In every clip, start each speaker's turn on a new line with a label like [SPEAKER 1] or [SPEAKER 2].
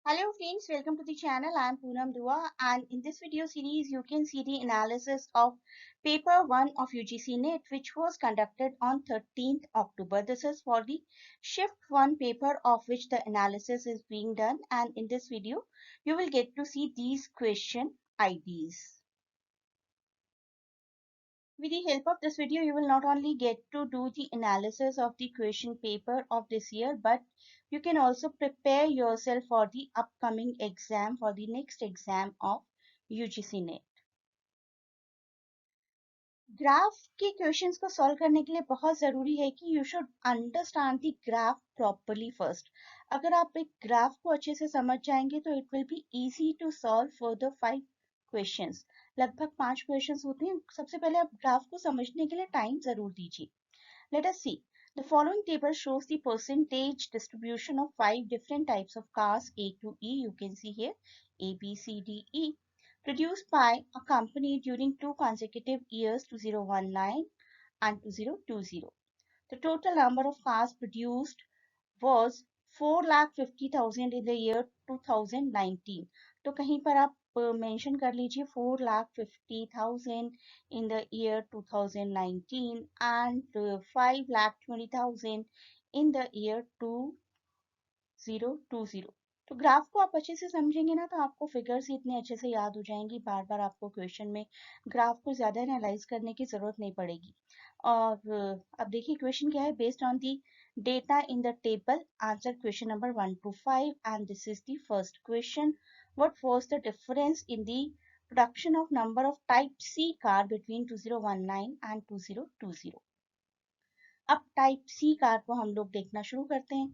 [SPEAKER 1] Hello friends, welcome to the channel. I am Poonam Dua and in this video series you can see the analysis of paper 1 of UGC NET which was conducted on 13th October. This is for the shift 1 paper of which the analysis is being done, and in this video you will get to see these question IDs. With the help of this video, you will not only get to do the analysis of the question paper of this year, but you can also prepare yourself for the upcoming exam, for the next exam of UGC NET. Graph के questions को solve करने के लिए बहुत ज़रूरी है कि you should understand the graph properly first. अगर आप एक ग्राफ को अच्छे से समझ जाएंगे तो it will be easy to solve for the 5 questions. लगभग 5 क्वेश्चंस होते हैं. सबसे पहले आप ग्राफ को समझने के लिए टाइम ज़रूर दीजिए. Let us see. The following table shows the percentage distribution of 5 different types of cars A to E. You can see here A, B, C, D, E. Produced by a company during 2 consecutive years 2019 and 2020. The total number of cars produced was 4,50,000 in the year 2019. तो कहीं पर आप mention कर लीजिए 4,50,000 in the year 2019 and 5,20,000 in the year 2020. तो graph को आप अच्छे से समझेंगे ना तो आपको फिगर्स ही इतने अच्छे से याद हो जाएंगी. बार बार आपको क्वेश्चन में ग्राफ को ज्यादा एनालाइज करने की जरूरत नहीं पड़ेगी. और अब देखिए क्वेश्चन क्या है. Based on the data in the table answer question number 1 to 5 and this is the first question. What was the difference in the production of number of type C car between 2019 and 2020? अब type सी car को हम लोग देखना शुरू करते हैं.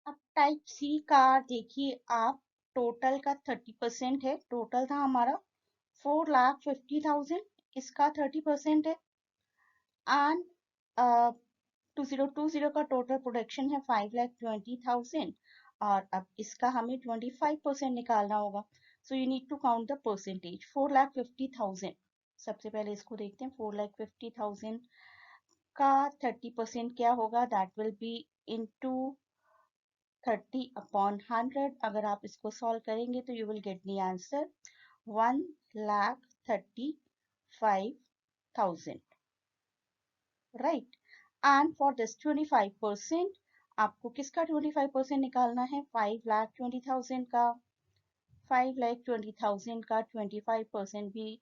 [SPEAKER 1] अब type सी car देखिए आप, टोटल का 30% है. टोटल था हमारा 4,50,000, इसका 30% है. एंड 2020 का टोटल प्रोडक्शन है 5,20,000 और अब इसका हमें 25% निकालना होगा. So you need to count the percentage. 4,50,000, सबसे पहले इसको देखते हैं. 4,50,000 का 30% क्या होगा? That will be into 30 upon 100. अगर आप इसको सॉल्व करेंगे तो you will get the answer 1,35,000. Right. And for this 25% आपको किसका 25% निकालना है? 5,20,000 का. 5,20,000 का 25% भी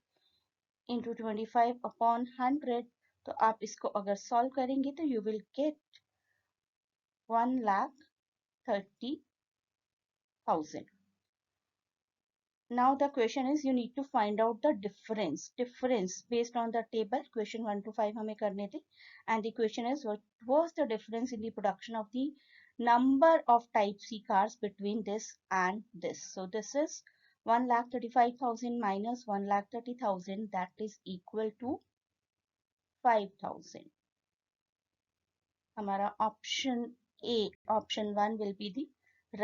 [SPEAKER 1] इंटू 25 अपॉन 100. तो आप इसको अगर सॉल्व करेंगे तो you will get 1,30,000. Now the question is you need to find out the difference based on the table. Question 1 to 5 हमें करने थे. And the question is what was the difference in the production of the number of type C cars between this and this. So this is 1,35,000 minus 1,30,000, that is equal to 5,000. हमारा option A, option 1 will be the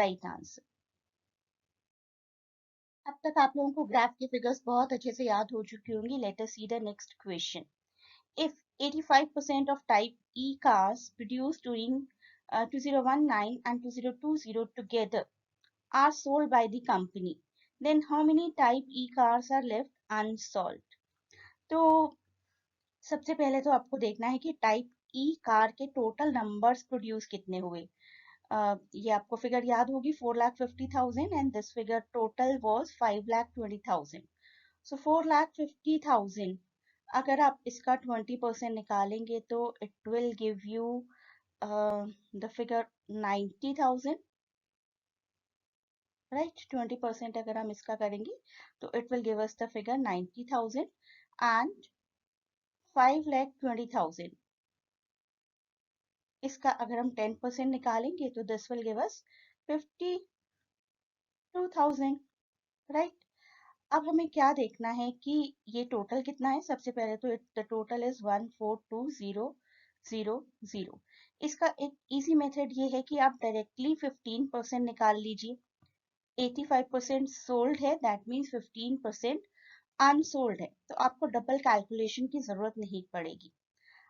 [SPEAKER 1] right answer. अब तक आप लोगों को graph के figures बहुत अच्छे से याद हो चुकी होंगी. Late us see the next question. If 85% of type E cars produced during 2019 and 2020 together are sold by the company, then how many type E cars are left unsold? तो सबसे पहले तो आपको देखना है कि टाइप E कार के total numbers produce कितने हुए. ये आपको फिगर याद होगी 4,50,000 and this figure total was 5,20,000. सो 4,50,000 अगर आप इसका 20% निकालेंगे तो it will give you the figure 90,000. Right. 20% अगर हम इसका करेंगे तो it will give us the figure 90,000 and 5,20,000. इसका अगर हम 10% निकालेंगे तो this will give us 52,000. Right. अब हमें क्या देखना है कि ये टोटल कितना है. सबसे पहले तो द टोटल इज 142,000. इसका एक इजी मेथड ये है कि आप डायरेक्टली 15% निकाल लीजिए. 85% सोल्ड है, दैट मीन्स 15% अनसोल्ड है. तो आपको डबल कैलकुलेशन की जरूरत नहीं पड़ेगी.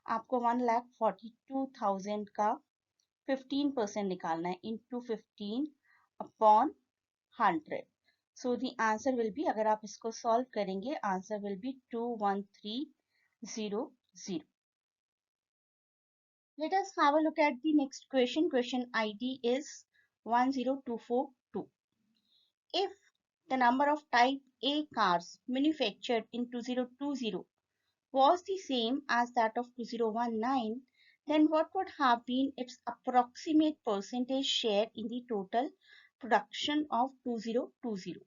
[SPEAKER 1] आपको 1,42,000 का 15% निकालना है, into 15 upon 100. So the answer will be, अगर आप इसको solve करेंगे, answer will be 21300. Let us have a look at the next question. Question ID is 10242. If the number of type A cars manufactured in 2020 was the same as that of 2019, then what would have been its approximate percentage share in the total production of 2020?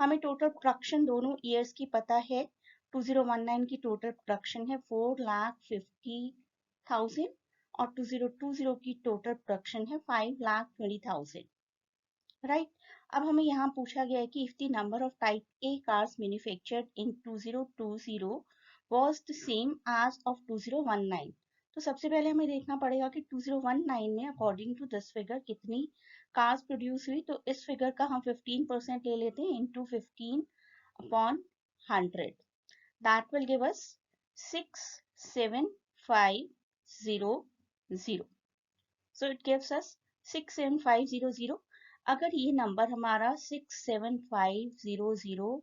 [SPEAKER 1] हमें total production दोनों years की पता है. 2019 की total production है 4,50,000 और 2020 की total production है 5,20,000. राइट. अब हमें यहाँ पूछा गया है कि if the number of type A cars manufactured in 2020 was the same as of 2019, तो सबसे पहले हमें देखना पड़ेगा कि 2019 में अकॉर्डिंग टू दिस फिगर कितनी कार्स प्रोड्यूस हुई. तो इस फिगर का हम 15% ले लेते हैं into 15 upon 100. That will give us 67500. So it gives us 67500. अगर ये नंबर हमारा 67500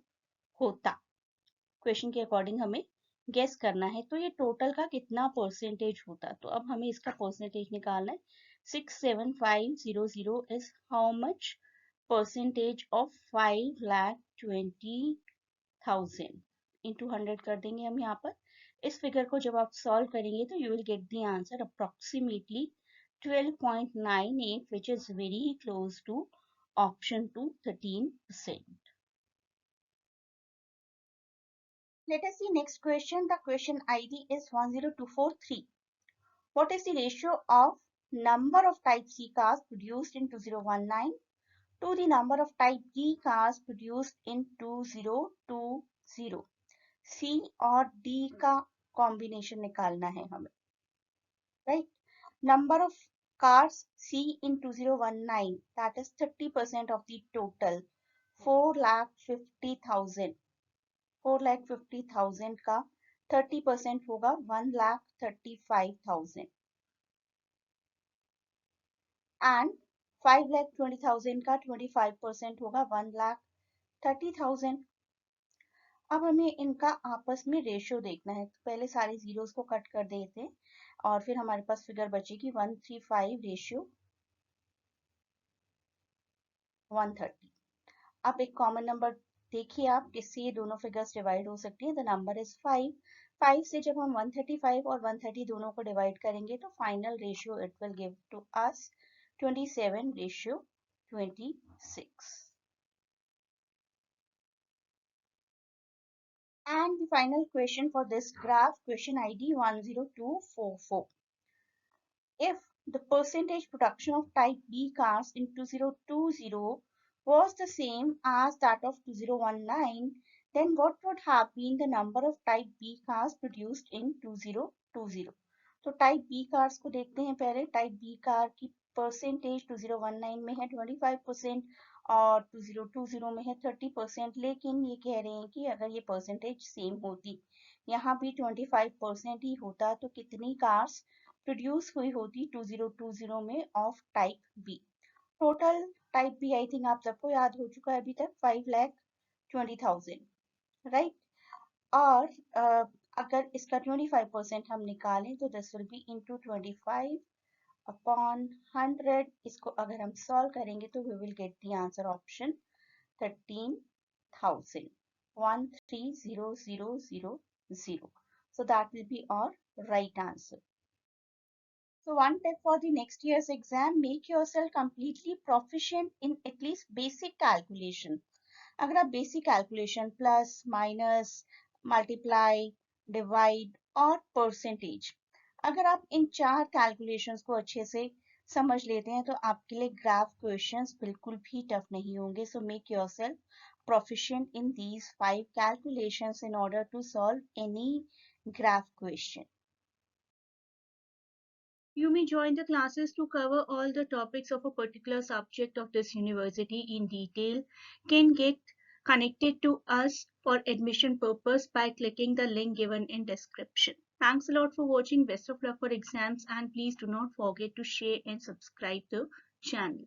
[SPEAKER 1] होता, क्वेश्चन के अकॉर्डिंग हमें गेस करना है, तो ये टोटल का कितना परसेंटेज होता. तो अब हमें इसका परसेंटेज निकालना है. 67500 is how much percentage of 5,20,000 into 100 कर देंगे हम यहाँ पर. इस फिगर को जब आप सॉल्व करेंगे तो you will get the answer approximately 12.98, which is very close to option 2, 13%. Let us see next question. The question ID is 10243. What is the ratio of number of type C cars produced in 2019 to the number of type D cars produced in 2020? C और D का combination निकालना है हमें. Right? Number of cars C in 2019, that is 30% of the total, 4,50,000. 4,50,000 का 30% होगा 1,35,000 and 5,20,000 का 25% होगा 1,30,000. अब हमें इनका आपस में रेशियो देखना है. तो पहले सारे जीरोस को कट कर देते हैं और फिर हमारे पास फिगर बचेगी 135 रेशियो 130. अब एक कॉमन नंबर देखिए आप किससे ये दोनों फिगर्स डिवाइड हो सकती है. The number is 5. 5 से जब हम 135 और 130 दोनों को डिवाइड करेंगे तो final ratio it will give to us 27:26. And the final question for this graph, question ID 10244. If the percentage production of type B cars in 2020 was the same as that of 2019, then what would have been the number of type B cars produced in 2020? तो type B cars को देखते हैं पहले. Type B car की percentage 2019 में है 25% और 2020 में है 30%. लेकिन ये कह रहे हैं कि अगर ये परसेंटेज सेम होती, यहाँ भी 25% ही होता, तो कितनी कार्स प्रोड्यूस हुई होती 2020 में of type B. Total type B I think आप सबको याद हो चुका है अभी तक 5,20,000. राइट. और अगर इसका 25% हम निकालें तो this will be into 25 upon 100. इसको अगर हम सॉल्व करेंगे तो we will get the answer option 13,000. 130000. So that will be our right answer. So one tip for the next year's exam, make yourself completely proficient in at least basic calculation. अगर आप basic calculation plus, minus, multiply, divide और percentage, अगर आप इन 4 calculations को अच्छे से समझ लेते हैं तो आपके लिए graph questions बिल्कुल भी tough नहीं होंगे. So make yourself proficient in these 5 calculations in order to solve any graph question. You may join the classes to cover all the topics of a particular subject of this university in detail. Can get connected to us for admission purpose by clicking the link given in description.
[SPEAKER 2] Thanks a lot for watching. Best of luck for exams, and please do not forget to share and subscribe the channel.